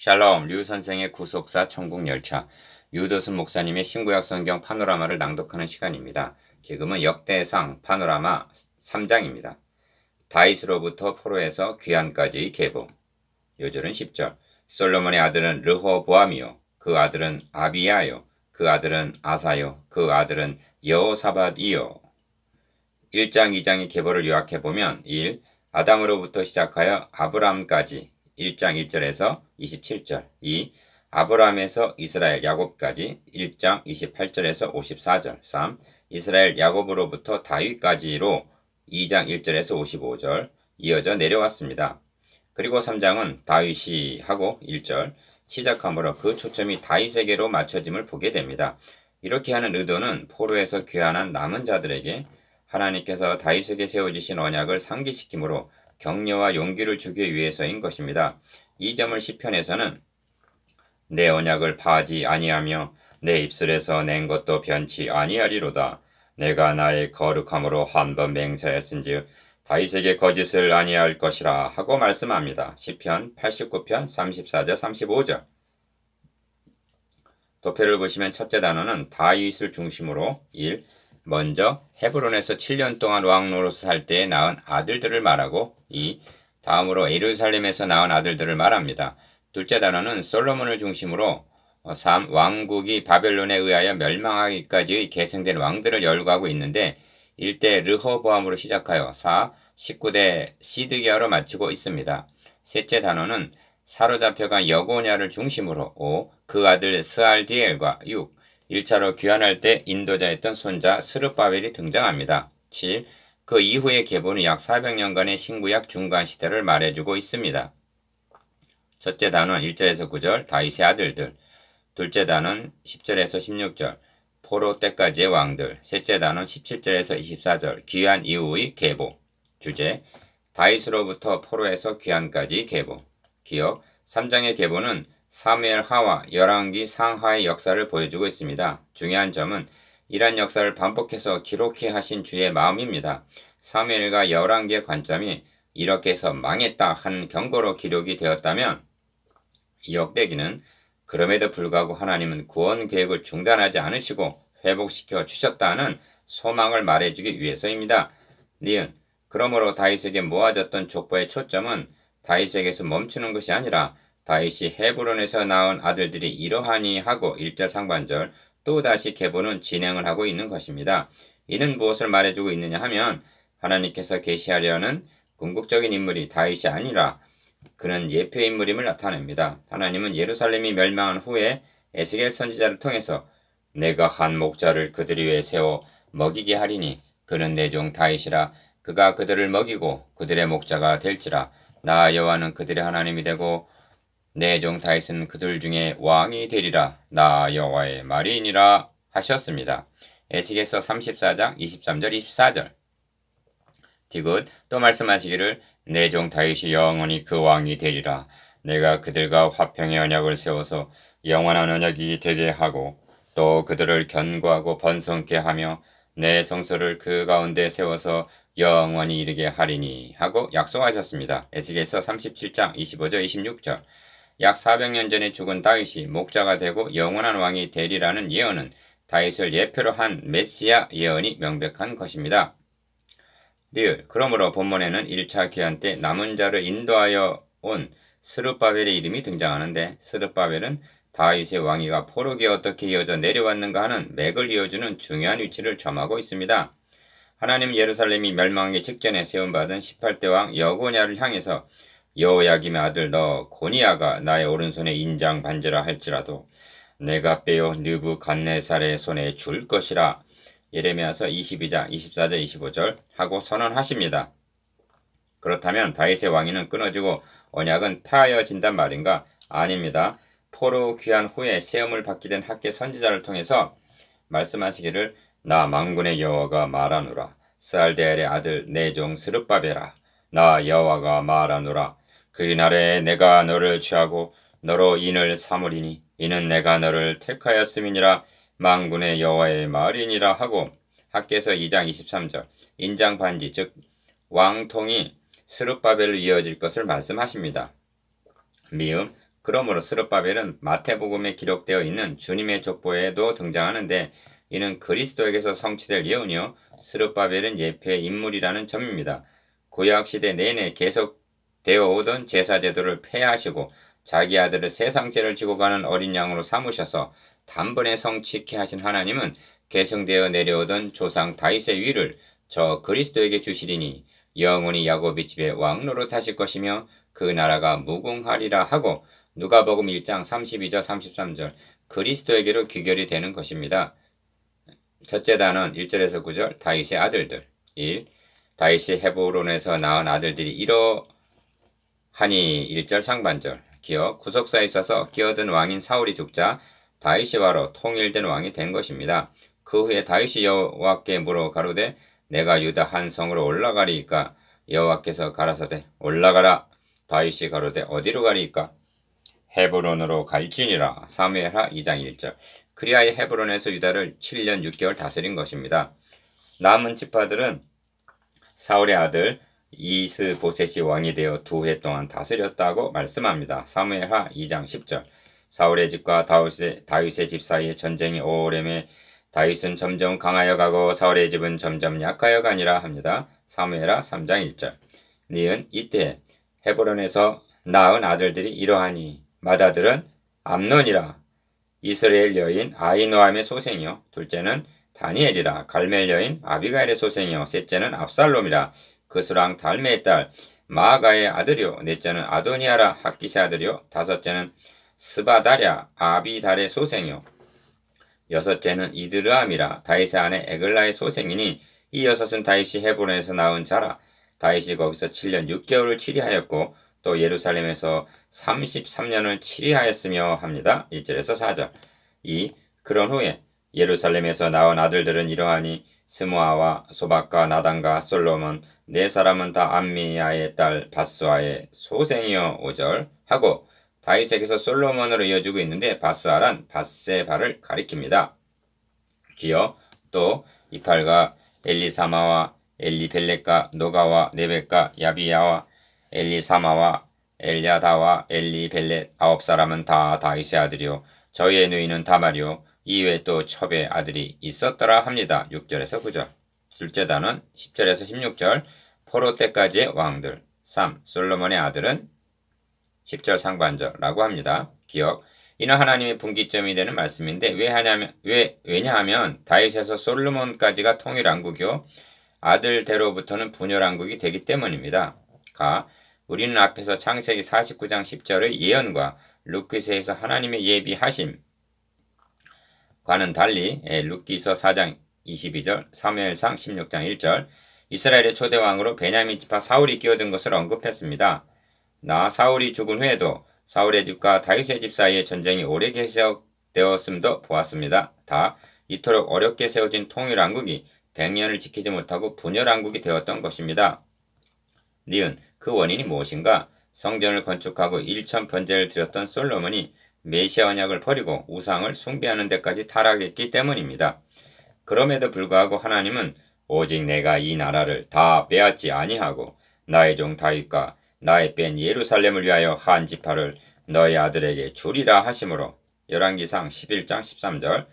샬롬, 류 선생의 구속사 천국열차, 유도순 목사님의 신구약 성경 파노라마를 낭독하는 시간입니다. 지금은 역대상 파노라마 3장입니다. 다윗으로부터 포로에서 귀환까지의 계보. 요절은 10절. 솔로몬의 아들은 르호보암이요, 그 아들은 아비야요, 그 아들은 아사요, 그 아들은 여호사밧이요. 1장 2장의 계보를 요약해보면 1. 아담으로부터 시작하여 아브람까지 1장 1절에서 27절 2. 아브람에서 이스라엘 야곱까지 1장 28절에서 54절 3. 이스라엘 야곱으로부터 다윗까지로 2장 1절에서 55절 이어져 내려왔습니다. 그리고 3장은 다윗이 하고 1절 시작하므로 그 초점이 다윗에게로 맞춰짐을 보게 됩니다. 이렇게 하는 의도는 포로에서 귀환한 남은 자들에게 하나님께서 다윗에게 세워주신 언약을 상기시키므로 격려와 용기를 주기 위해서인 것입니다. 이 점을 시편에서는 내 언약을 파하지 아니하며 내 입술에서 낸 것도 변치 아니하리로다. 내가 나의 거룩함으로 한 번 맹세했은즉 다윗에게 거짓을 아니할 것이라 하고 말씀합니다. 시편 89편 34절 35절. 도표를 보시면 첫째 단어는 다윗을 중심으로 1. 먼저 헤브론에서 7년 동안 왕 노릇을 할 때에 낳은 아들들을 말하고 2. 다음으로 예루살렘에서 낳은 아들들을 말합니다. 둘째 단어는 솔로몬을 중심으로 3. 왕국이 바벨론에 의하여 멸망하기까지의 계승된 왕들을 열거하고 있는데 1대 르호보암으로 시작하여 4. 19대 시드기야로 마치고 있습니다. 셋째 단어는 사로잡혀간 여고냐를 중심으로 5. 그 아들 스알디엘과 6. 1차로 귀환할 때 인도자였던 손자 스룹바벨이 등장합니다. 7. 그 이후의 계보는 약 400년간의 신구약 중간 시대를 말해주고 있습니다. 첫째 단원 1절에서 9절 다윗의 아들들, 둘째 단원 10절에서 16절 포로 때까지의 왕들, 셋째 단원 17절에서 24절 귀환 이후의 계보. 주제 다윗으로부터 포로에서 귀환까지 계보. 기억 3장의 계보는 사무엘 하와 열왕기 상하의 역사를 보여주고 있습니다. 중요한 점은 이러한 역사를 반복해서 기록해 하신 주의 마음입니다. 사무엘과 열왕기의 관점이 이렇게 해서 망했다 하는 경고로 기록이 되었다면 이 역대기는 그럼에도 불구하고 하나님은 구원 계획을 중단하지 않으시고 회복시켜 주셨다는 소망을 말해주기 위해서입니다. 니은 그러므로 다윗에게 모아졌던 족보의 초점은 다윗에게서 멈추는 것이 아니라 다윗이 헤브론에서 낳은 아들들이 이러하니 하고 1절 상반절 또다시 계보는 진행을 하고 있는 것입니다. 이는 무엇을 말해주고 있느냐 하면 하나님께서 계시하려는 궁극적인 인물이 다윗이 아니라 그는 예표 인물임을 나타냅니다. 하나님은 예루살렘이 멸망한 후에 에스겔 선지자를 통해서 내가 한 목자를 그들 위에 세워 먹이게 하리니 그는 내 종 다윗이라. 그가 그들을 먹이고 그들의 목자가 될지라. 나 여호와는 그들의 하나님이 되고 내 종 다윗은 그들 중에 왕이 되리라. 나 여호와의 말이니라 하셨습니다. 에스겔서 34장 23절 24절. 디귿 또 말씀하시기를 내 종 다윗이 영원히 그 왕이 되리라. 내가 그들과 화평의 언약을 세워서 영원한 언약이 되게 하고 또 그들을 견고하고 번성케 하며 내 성소를 그 가운데 세워서 영원히 이르게 하리니 하고 약속하셨습니다. 에스겔서 37장 25절 26절. 약 400년 전에 죽은 다윗이 목자가 되고 영원한 왕이 되리라는 예언은 다윗을 예표로 한 메시아 예언이 명백한 것입니다. 리을 그러므로 본문에는 1차 귀환 때 남은 자를 인도하여 온 스룹바벨의 이름이 등장하는데 스룹바벨은 다윗의 왕위가 포로기에 어떻게 이어져 내려왔는가 하는 맥을 이어주는 중요한 위치를 점하고 있습니다. 하나님 예루살렘이 멸망하기 직전에 세움받은 18대 왕 여고냐를 향해서 여호야김의 아들 너 고니야가 나의 오른손에 인장 반지라 할지라도 내가 빼어 느부갓네살의 손에 줄 것이라. 예레미야서 22장 24절 25절 하고 선언하십니다. 그렇다면 다윗의 왕위는 끊어지고 언약은 폐하여진단 말인가? 아닙니다. 포로 귀환 후에 세움을 받게 된 학계 선지자를 통해서 말씀하시기를 나 만군의 여호와가 말하노라. 스알데엘의 아들 내 종 스룹바벨아 나 여호와가 말하노라. 그날에 내가 너를 취하고 너로 인을 삼으리니 이는 내가 너를 택하였음이니라. 만군의 여호와의 말이니라 하고 학계서 2장 23절 인장 반지 즉 왕통이 스룹바벨로 이어질 것을 말씀하십니다. 미음 그러므로 스룹바벨은 마태복음에 기록되어 있는 주님의 족보에도 등장하는데 이는 그리스도에게서 성취될 예언이요 스룹바벨은 예표의 인물이라는 점입니다. 구약시대 내내 계속되어 오던 제사제도를 폐하시고 자기 아들을 세상죄를 지고 가는 어린 양으로 삼으셔서 단번에 성취케 하신 하나님은 계승되어 내려오던 조상 다윗의 위를 저 그리스도에게 주시리니 영원히 야곱의 집에 왕노로 타실 것이며 그 나라가 무궁하리라 하고 누가복음 1장 32절 33절 그리스도에게로 귀결이 되는 것입니다. 첫째 단원 1절에서 9절 다윗의 아들들 1. 다윗이 헤브론에서 낳은 아들들이 이러하니 1절 상반절 기어 구속사에 있어서 끼어든 왕인 사울이 죽자 다윗이 바로 통일된 왕이 된 것입니다. 그 후에 다윗이 여호와께 물어 가로되 내가 유다 한 성으로 올라가리이까 여호와께서 가라사대 올라가라. 다윗이 가로되 어디로 가리이까 헤브론으로 갈지니라. 사무엘하 2장 1절 그리하여 헤브론에서 유다를 7년 6개월 다스린 것입니다. 남은 지파들은 사울의 아들 이스보셋이 왕이 되어 2해 동안 다스렸다고 말씀합니다. 사무엘하 2장 10절 사울의 집과 다윗의 집 사이에 전쟁이 오래매 다윗은 점점 강하여 가고 사울의 집은 점점 약하여 가니라 합니다. 사무엘하 3장 1절 니은 이때 헤브론에서 낳은 아들들이 이러하니 맏아들은 암논이라 이스라엘 여인 아히노함의 소생이요 둘째는 다니엘이라 갈멜 여인 아비가일의 소생이요 셋째는 압살롬이라 그수랑 달메의 딸 마아가의 아들이요 넷째는 아도니아라 학기스의 아들이요 다섯째는 스바다랴 아비달의 소생이요 여섯째는 이드르암이라 다윗의 아내 에글라의 소생이니 이 여섯은 다윗이 헤브론에서 낳은 자라. 다윗이 거기서 7년 6개월을 치리하였고 또 예루살렘에서 33년을 치리하였으며 합니다. 1절에서 4절 2. 그런 후에 예루살렘에서 낳은 아들들은 이러하니 스무아와 소박과 나단과 솔로몬 네 사람은 다 암미야의 딸 바스와의 소생이여 5절 하고 다윗에게서 솔로몬으로 이어지고 있는데 바스아란 바세바를 가리킵니다. 기어 또 이팔과 엘리사마와 엘리벨렉과 노가와 네벡과 야비야와 엘리사마와 엘야다와 엘리벨렛 9사람은 다 다윗의 아들이요 저희의 누이는 다말이요 이외에 또 첩의 아들이 있었더라 합니다. 6절에서 9절 둘째 단원 10절에서 16절 포로 때까지의 왕들 3. 솔로몬의 아들은 10절 상반절라고 합니다. 기억 이는 하나님의 분기점이 되는 말씀인데 왜냐하면 다윗에서 솔로몬까지가 통일왕국이요 아들대로부터는 분열왕국이 되기 때문입니다. 가 우리는 앞에서 창세기 49장 10절의 예언과 룻기서에서 하나님의 예비하심 과는 달리 룻기서 4장 22절 사무엘상 16장 1절 이스라엘의 초대왕으로 베냐민 지파 사울이 끼어든 것을 언급했습니다. 사울이 죽은 후에도 사울의 집과 다윗의 집 사이에 전쟁이 오래 계속되었음도 보았습니다. 다 이토록 어렵게 세워진 통일왕국이 100년을 지키지 못하고 분열왕국이 되었던 것입니다. 니은 그 원인이 무엇인가? 성전을 건축하고 일천번제를 드렸던 솔로몬이 메시아 언약을 버리고 우상을 숭배하는 데까지 타락했기 때문입니다. 그럼에도 불구하고 하나님은 오직 내가 이 나라를 다 빼앗지 아니하고 나의 종 다윗과 나의 뺀 예루살렘을 위하여 한 지파를 너의 아들에게 주리라 하심으로 열왕기상 11장 13절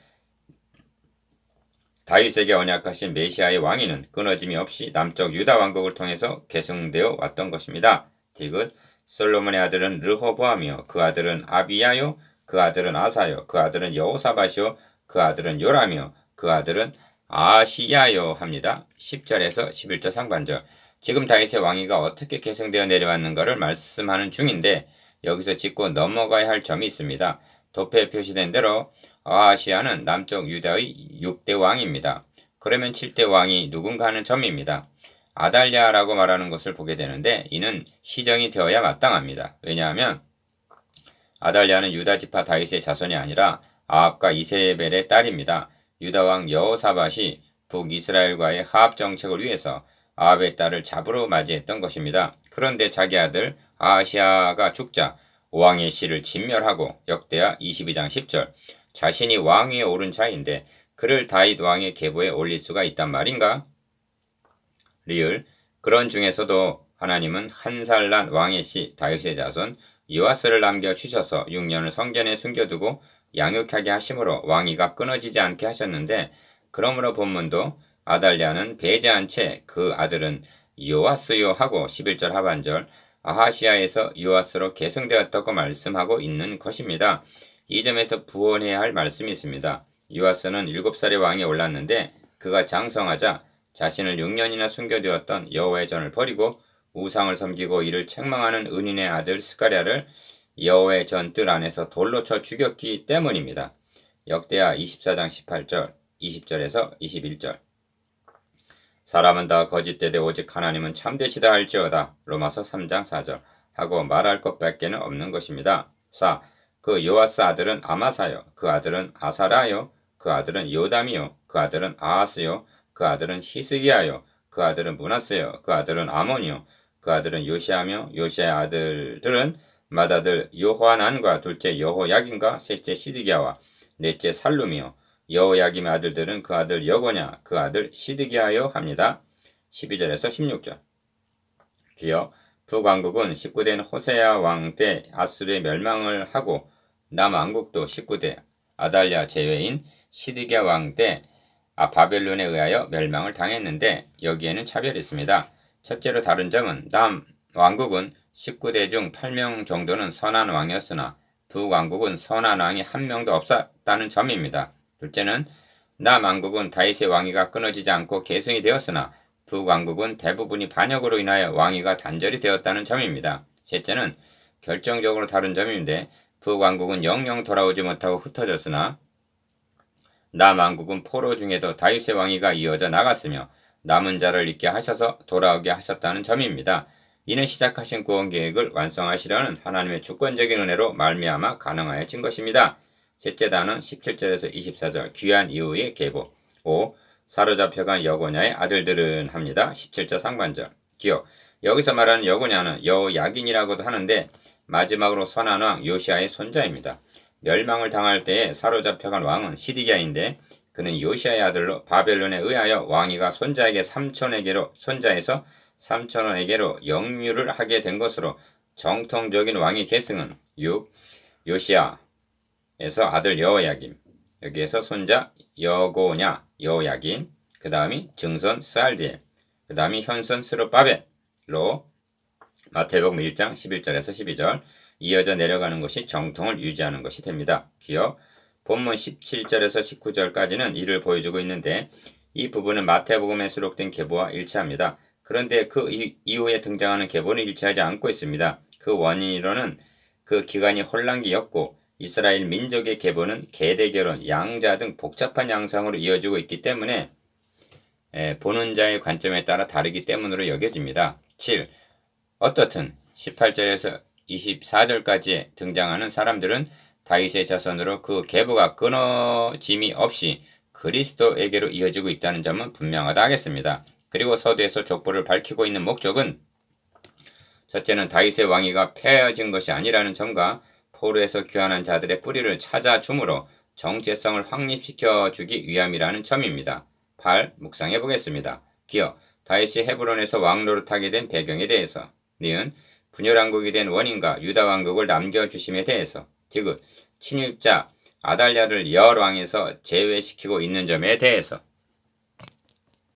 다윗에게 언약하신 메시아의 왕위는 끊어짐이 없이 남쪽 유다 왕국을 통해서 계승되어 왔던 것입니다. 디귿 솔로몬의 아들은 르호보암이요 그 아들은 아비야요 그 아들은 아사요 그 아들은 여호사밧이요 그 아들은 요람이요 그 아들은 아시야요 합니다. 10절에서 11절 상반절 지금 다윗의 왕위가 어떻게 계승되어 내려왔는가를 말씀하는 중인데 여기서 짚고 넘어가야 할 점이 있습니다. 도표에 표시된 대로 아하시야는 남쪽 유다의 6대 왕입니다. 그러면 7대 왕이 누군가 하는 점입니다. 아달랴라고 말하는 것을 보게 되는데 이는 시정이 되어야 마땅합니다. 왜냐하면 아달랴는 유다 지파 다윗의 자손이 아니라 아합과 이세벨의 딸입니다. 유다왕 여호사밧이 북이스라엘과의 화합 정책을 위해서 아합의 딸을 잡으러 맞이했던 것입니다. 그런데 자기 아들 아하시야가 죽자 왕의 씨를 진멸하고 역대하 22장 10절 자신이 왕위에 오른 자인데 그를 다윗 왕의 계보에 올릴 수가 있단 말인가? 리을 그런 중에서도 하나님은 한 살 난 왕의 씨 다윗의 자손 요아스를 남겨주셔서 6년을 성전에 숨겨두고 양육하게 하심으로 왕위가 끊어지지 않게 하셨는데, 그러므로 본문도 아달랴는 배제한 채 그 아들은 요아스요 하고 11절 하반절 아하시아에서 요아스로 계승되었다고 말씀하고 있는 것입니다. 이 점에서 부원해야 할 말씀이 있습니다. 요아스는 7살의 왕에 올랐는데 그가 장성하자 자신을 6년이나 숨겨두었던 여호와의 전을 버리고 우상을 섬기고 이를 책망하는 은인의 아들 스가랴를 여호와의 전 뜰 안에서 돌로 쳐 죽였기 때문입니다. 역대하 24장 18절, 20절에서 21절. 사람은 다 거짓되되 오직 하나님은 참되시다 할지어다. 로마서 3장 4절 하고 말할 것밖에는 없는 것입니다. 4. 그 요아스 아들은 아마사요, 그 아들은 아사라요, 그 아들은 요담이요, 그 아들은 아하스요, 그 아들은 히스기야요, 그 아들은 무나스요, 그 아들은 아몬이요, 그 아들은 요시아며 요시아의 아들들은 맏아들 요호하난과 둘째 여호야긴과 셋째 시드기야와 넷째 살룸이요, 여호야김의 아들들은 그 아들 여고냐, 그 아들 시드기야요 합니다. 12절에서 16절. 기어 북왕국은 19대인 호세아 왕 때 아수르의 멸망을 하고 남왕국도 19대 아달랴 제외인 시드기야 왕 때 바벨론에 의하여 멸망을 당했는데, 여기에는 차별이 있습니다. 첫째로 다른 점은 남왕국은 19대 중 8명 정도는 선한 왕이었으나 북왕국은 선한 왕이 한 명도 없었다는 점입니다. 둘째는 남왕국은 다윗의 왕위가 끊어지지 않고 계승이 되었으나 북왕국은 대부분이 반역으로 인하여 왕위가 단절이 되었다는 점입니다. 셋째는 결정적으로 다른 점인데, 북왕국은 영영 돌아오지 못하고 흩어졌으나 남왕국은 포로 중에도 다윗의 왕위가 이어져 나갔으며 남은 자를 있게 하셔서 돌아오게 하셨다는 점입니다. 이는 시작하신 구원 계획을 완성하시려는 하나님의 주권적인 은혜로 말미암아 가능하여진 것입니다. 셋째 단은 17절에서 24절 귀한 이후의 계보. 5. 사로잡혀간 여고냐의 아들들은 합니다. 17절 상반절. 기억. 여기서 말하는 여고냐는 여호야긴이라고도 하는데 마지막으로 선한 왕 요시아의 손자입니다. 멸망을 당할 때에 사로잡혀간 왕은 시드기야인데 그는 요시아의 아들로 바벨론에 의하여 왕위가 손자에서 삼촌에게로 영유를 하게 된 것으로 정통적인 왕위 계승은 6. 요시아에서 아들 여호야김, 여기에서 손자 여고냐 여호야긴, 그 다음이 증손 스알디엘, 그 다음이 현손 스룹바벨로 마태복음 1장 11절에서 12절 이어져 내려가는 것이 정통을 유지하는 것이 됩니다. 기억. 본문 17절에서 19절까지는 이를 보여주고 있는데 이 부분은 마태복음에 수록된 계보와 일치합니다. 그런데 그 이후에 등장하는 계보는 일치하지 않고 있습니다. 그 원인으로는 그 기간이 혼란기였고 이스라엘 민족의 계보는 계대결혼, 양자 등 복잡한 양상으로 이어지고 있기 때문에 보는 자의 관점에 따라 다르기 때문으로 여겨집니다. 7. 어떻든 18절에서 24절까지 등장하는 사람들은 다윗의 자손으로 그 계보가 끊어짐이 없이 그리스도에게로 이어지고 있다는 점은 분명하다 하겠습니다. 그리고 서두에서 족보를 밝히고 있는 목적은 첫째는 다윗의 왕위가 폐해진 것이 아니라는 점과 포로에서 귀환한 자들의 뿌리를 찾아줌으로 정체성을 확립시켜 주기 위함이라는 점입니다. 8. 묵상해 보겠습니다. 기어 다윗이 헤브론에서 왕노릇하게 된 배경에 대해서. 니은 분열왕국이 된 원인과 유다왕국을 남겨주심에 대해서. 디귿 친위자 아달랴를 열왕에서 제외시키고 있는 점에 대해서.